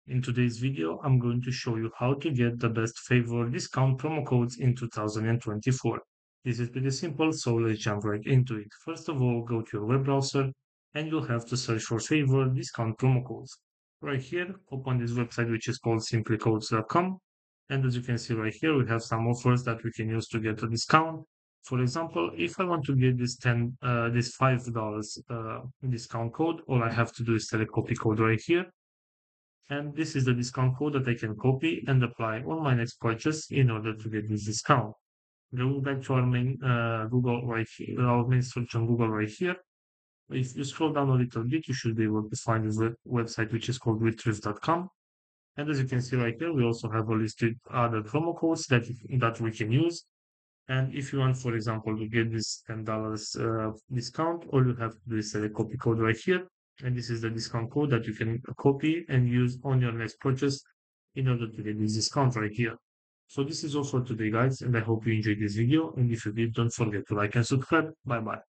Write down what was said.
In today's video, I'm going to show you how to get the best favor discount promo codes in 2024. This is pretty simple, so let's jump right into it. First of all, go to your web browser and you'll have to search for favor discount promo codes. Right here, open this website which is called simplycodes.com. And as you can see right here, we have some offers that we can use to get a discount. For example, if I want to get this $5 discount code, all I have to do is select copy code right here, and this is the discount code that I can copy and apply on my next purchase in order to get this discount. Going back to our main Google right here, our main search on Google right here. If you scroll down a little bit, you should be able to find this website which is called retrieve.com. And as you can see right here, we also have a listed other promo codes that we can use. And if you want, for example, to get this $10 discount, all you have to do is select copy code right here. And this is the discount code that you can copy and use on your next purchase in order to get this discount right here. So this is all for today, guys, and I hope you enjoyed this video. And if you did, don't forget to like and subscribe. Bye bye.